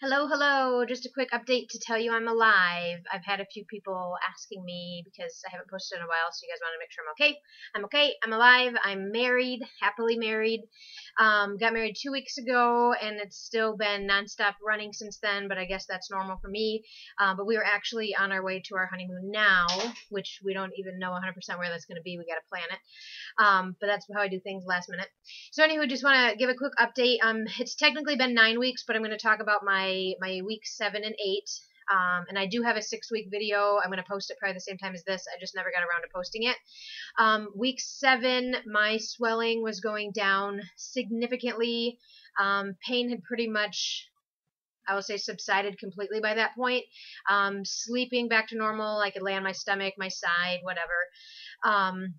Hello, hello. Just a quick update to tell you I'm alive. I've had a few people asking me because I haven't posted in a while, so you guys want to make sure I'm okay. I'm okay. I'm alive. I'm married, happily married. Got married 2 weeks ago, and it's still been nonstop running since then, but I guess that's normal for me. But we are actually on our way to our honeymoon now, which we don't even know 100% where that's going to be. We got to plan it. But that's how I do things last minute. So anywho, just want to give a quick update. It's technically been 9 weeks, but I'm going to talk about my weeks 7 and 8. And I do have a 6-week video. I'm going to post it probably the same time as this. I just never got around to posting it. Week 7, my swelling was going down significantly. Pain had pretty much, I will say, subsided completely by that point. Sleeping back to normal. I could lay on my stomach, my side, whatever.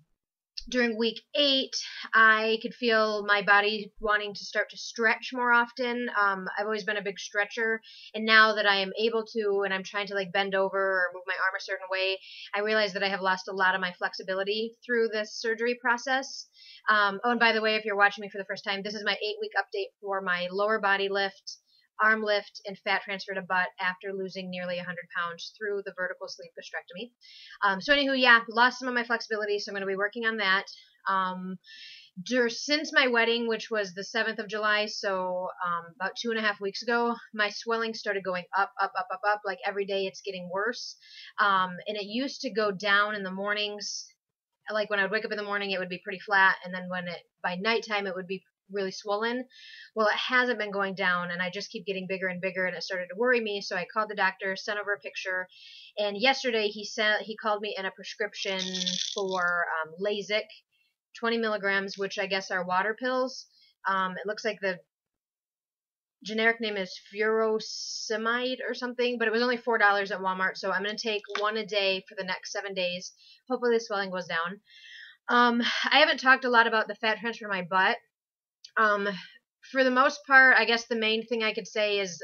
During week 8, I could feel my body wanting to start to stretch more often. I've always been a big stretcher, and now that I am able to, and I'm trying to like bend over or move my arm a certain way, I realize that I have lost a lot of my flexibility through this surgery process. Oh, and by the way, if you're watching me for the first time, this is my 8-week update for my lower body lift, arm lift, and fat transfer to butt after losing nearly 100 pounds through the vertical sleeve gastrectomy. So anywho, yeah, lost some of my flexibility, so I'm going to be working on that. Since my wedding, which was the 7th of July, so about 2.5 weeks ago, my swelling started going up, like every day it's getting worse. And it used to go down in the mornings. Like when I would wake up in the morning, it would be pretty flat, and then by nighttime, it would be really swollen. Well, it hasn't been going down, and I just keep getting bigger and bigger, and it started to worry me. So I called the doctor, sent over a picture, and yesterday he called me in a prescription for Lasix, 20 milligrams, which I guess are water pills. It looks like the generic name is furosemide or something, but it was only $4 at Walmart, so I'm going to take one a day for the next 7 days. Hopefully the swelling goes down. I haven't talked a lot about the fat transfer in my butt. For the most part, I guess the main thing I could say is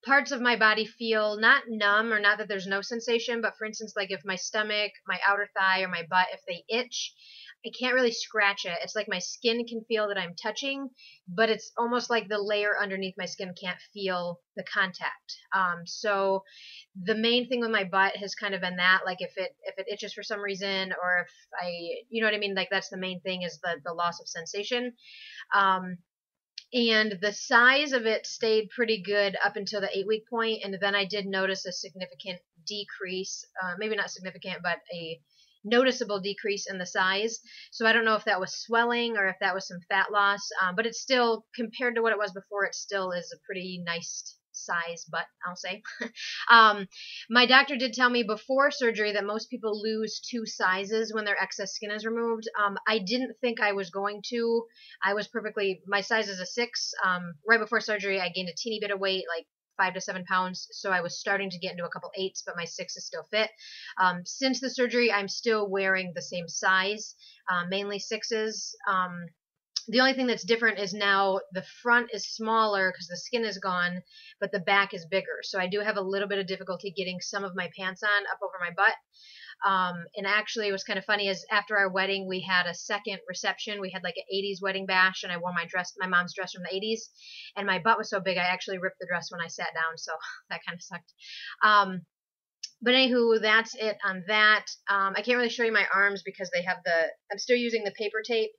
parts of my body feel not numb, or not that there's no sensation, but for instance, like if my stomach, my outer thigh, or my butt, if they itch, I can't really scratch it. It's like my skin can feel that I'm touching, but it's almost like the layer underneath my skin can't feel the contact. So the main thing with my butt has kind of been that, like if it itches for some reason, or if you know what I mean, like that's the main thing, is the loss of sensation. And the size of it stayed pretty good up until the 8-week point, and then I did notice a significant decrease, maybe not significant, but a noticeable decrease in the size. So I don't know if that was swelling or if that was some fat loss, but it's still, compared to what it was before, it still is a pretty nice size butt, I'll say. My doctor did tell me before surgery that most people lose 2 sizes when their excess skin is removed. I didn't think I was going to. My size is a 6. Right before surgery, I gained a teeny bit of weight, like 5 to 7 pounds, so I was starting to get into a couple 8s, but my 6 still fit. Since the surgery, I'm still wearing the same size, mainly 6s. The only thing that's different is now the front is smaller because the skin is gone, but the back is bigger. So I do have a little bit of difficulty getting some of my pants on up over my butt. And actually, it was kind of funny, is after our wedding, we had a second reception. We had like an 80s wedding bash, and I wore my mom's dress from the 80s, and my butt was so big, I actually ripped the dress when I sat down, so that kind of sucked. But anywho, that's it on that. I can't really show you my arms because I'm still using the paper tape.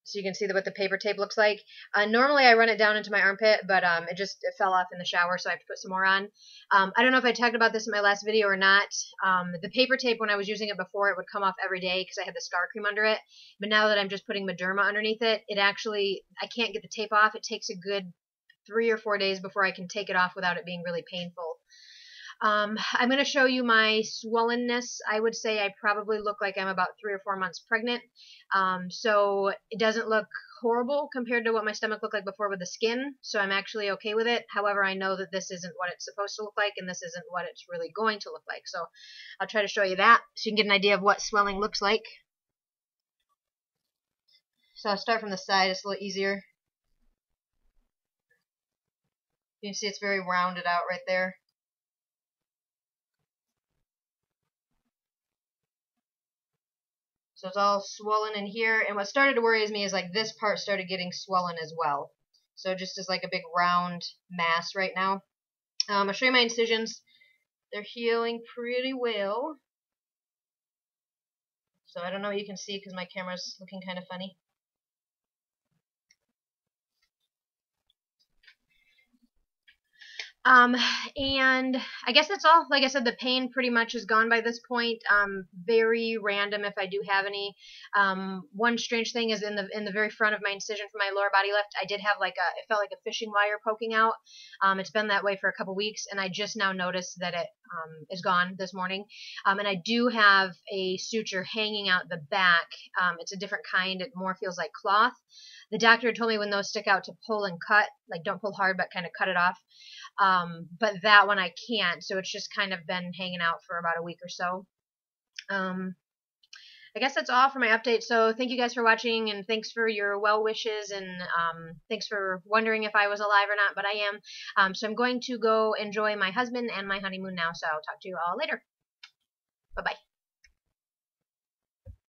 So you can see what the paper tape looks like. Normally I run it down into my armpit, but it fell off in the shower, so I have to put some more on. I don't know if I talked about this in my last video or not. The paper tape, when I was using it before, it would come off every day because I had the scar cream under it. But now that I'm just putting Mederma underneath it, I can't get the tape off. It takes a good 3 or 4 days before I can take it off without it being really painful. I'm going to show you my swollenness. I would say I probably look like I'm about 3 or 4 months pregnant. So it doesn't look horrible compared to what my stomach looked like before with the skin. So I'm actually okay with it. However, I know that this isn't what it's supposed to look like, and this isn't what it's really going to look like. So I'll try to show you that so you can get an idea of what swelling looks like. So I'll start from the side. It's a little easier. You can see it's very rounded out right there. So it's all swollen in here. And what started to worry me is like this part started getting swollen as well. So just as like a big round mass right now. I'll show you my incisions. They're healing pretty well. So I don't know what you can see because my camera's looking kind of funny. And I guess that's all. Like I said, the pain pretty much is gone by this point. Very random if I do have any. One strange thing is in the very front of my incision for my lower body lift, I did have it felt like a fishing wire poking out. It's been that way for a couple weeks, and I just now noticed that it is gone this morning. And I do have a suture hanging out the back. It's a different kind. It more feels like cloth. The doctor had told me when those stick out to pull and cut, like don't pull hard, but kind of cut it off. But that one I can't, so it's just kind of been hanging out for about a week or so. I guess that's all for my update. So thank you guys for watching, and thanks for your well wishes, and thanks for wondering if I was alive or not, but I am. So I'm going to go enjoy my husband and my honeymoon now, so I'll talk to you all later. Bye-bye.